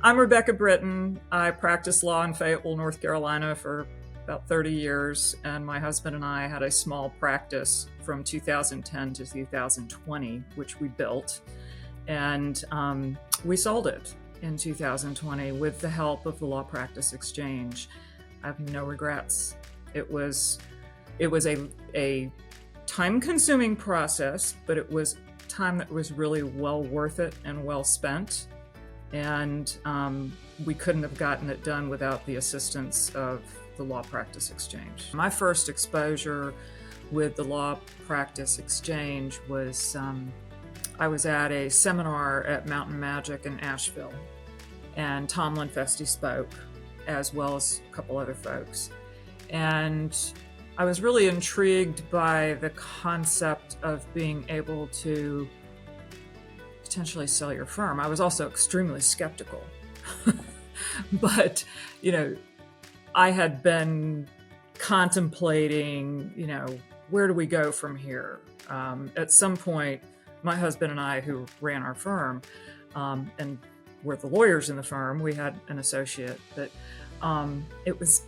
I'm Rebecca Britton. I practiced law in Fayetteville, North Carolina for about 30 years, and my husband and I had a small practice from 2010 to 2020, which we built, and we sold it in 2020 with the help of the Law Practice Exchange. I have no regrets. It was a time-consuming process, but it was time that was really well worth it and well spent. And we couldn't have gotten it done without the assistance of the Law Practice Exchange. My first exposure with the Law Practice Exchange was I was at a seminar at Mountain Magic in Asheville, and Tom Linfesti spoke, as well as a couple other folks. And I was really intrigued by the concept of being able to potentially sell your firm. I was also extremely skeptical. But, I had been contemplating, where do we go from here? At some point, my husband and I, who ran our firm, and were the lawyers in the firm, we had an associate, but it was,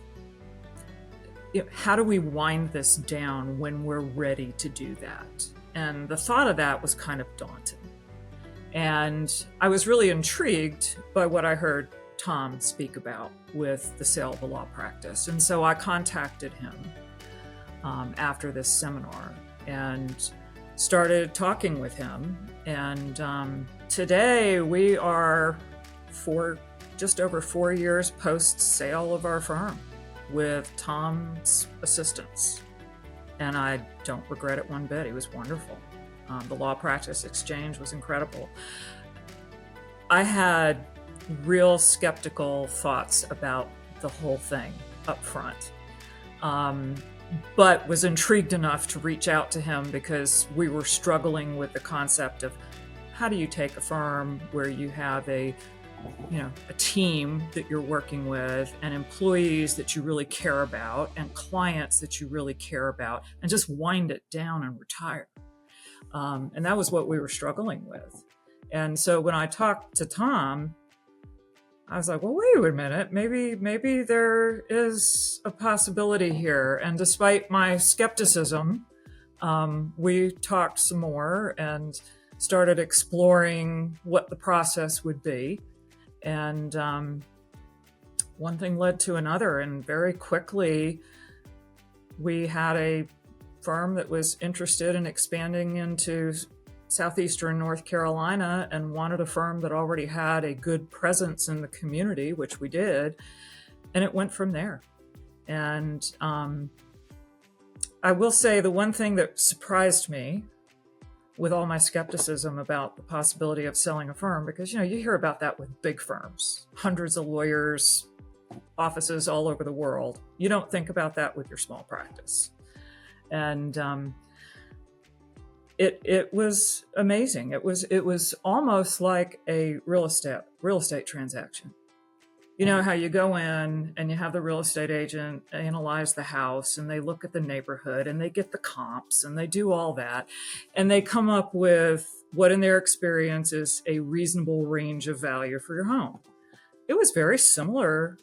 how do we wind this down when we're ready to do that? And the thought of that was kind of daunting. And I was really intrigued by what I heard Tom speak about with the sale of the law practice. And so I contacted him after this seminar and started talking with him. And today we are just over 4 years post-sale of our firm with Tom's assistance. And I don't regret it one bit. He was wonderful. The Law Practice Exchange was incredible. I had real skeptical thoughts about the whole thing up front, but was intrigued enough to reach out to him because we were struggling with the concept of how do you take a firm where you have a team that you're working with and employees that you really care about and clients that you really care about and just wind it down and retire. And that was what we were struggling with. And so when I talked to Tom, I was like, well, wait a minute, maybe there is a possibility here. And despite my skepticism, we talked some more and started exploring what the process would be. And one thing led to another. And very quickly, we had a firm that was interested in expanding into southeastern North Carolina and wanted a firm that already had a good presence in the community, which we did, and it went from there. And I will say the one thing that surprised me with all my skepticism about the possibility of selling a firm, because you hear about that with big firms, hundreds of lawyers, offices all over the world. You don't think about that with your small practice. And it was amazing. It was almost like a real estate transaction. You know how you go in and you have the real estate agent analyze the house and they look at the neighborhood and they get the comps and they do all that and they come up with what in their experience is a reasonable range of value for your home. It was very similar.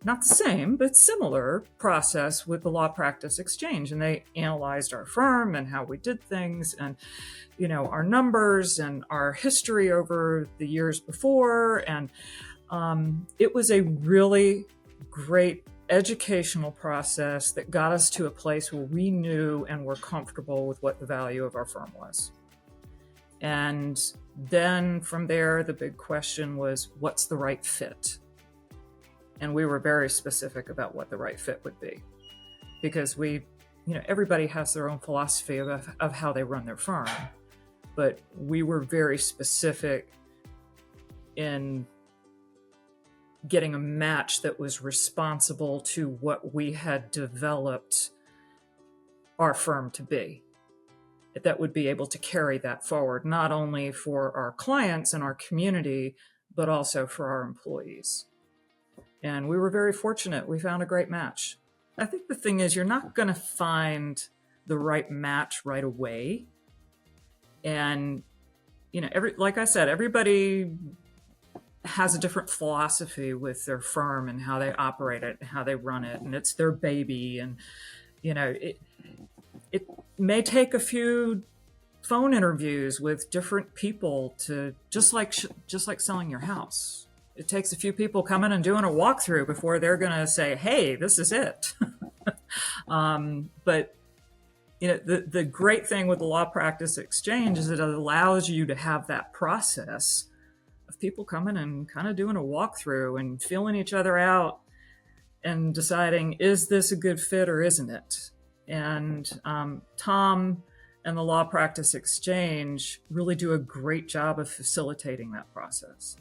Not the same, but similar process with the Law Practice Exchange. And they analyzed our firm and how we did things and, our numbers and our history over the years before. And it was a really great educational process that got us to a place where we knew and were comfortable with what the value of our firm was. And then from there, the big question was, what's the right fit? And we were very specific about what the right fit would be because everybody has their own philosophy of how they run their firm, but we were very specific in getting a match that was responsible to what we had developed our firm to be, that would be able to carry that forward, not only for our clients and our community, but also for our employees. And we were very fortunate. We found a great match. I think the thing is, you're not going to find the right match right away. And, like I said, everybody has a different philosophy with their firm and how they operate it and how they run it, and it's their baby. And it may take a few phone interviews with different people to just like selling your house. It takes a few people coming and doing a walkthrough before they're going to say, "Hey, this is it." But the great thing with the law practice exchange is that it allows you to have that process of people coming and kind of doing a walkthrough and feeling each other out and deciding, is this a good fit or isn't it? And Tom and the Law Practice Exchange really do a great job of facilitating that process.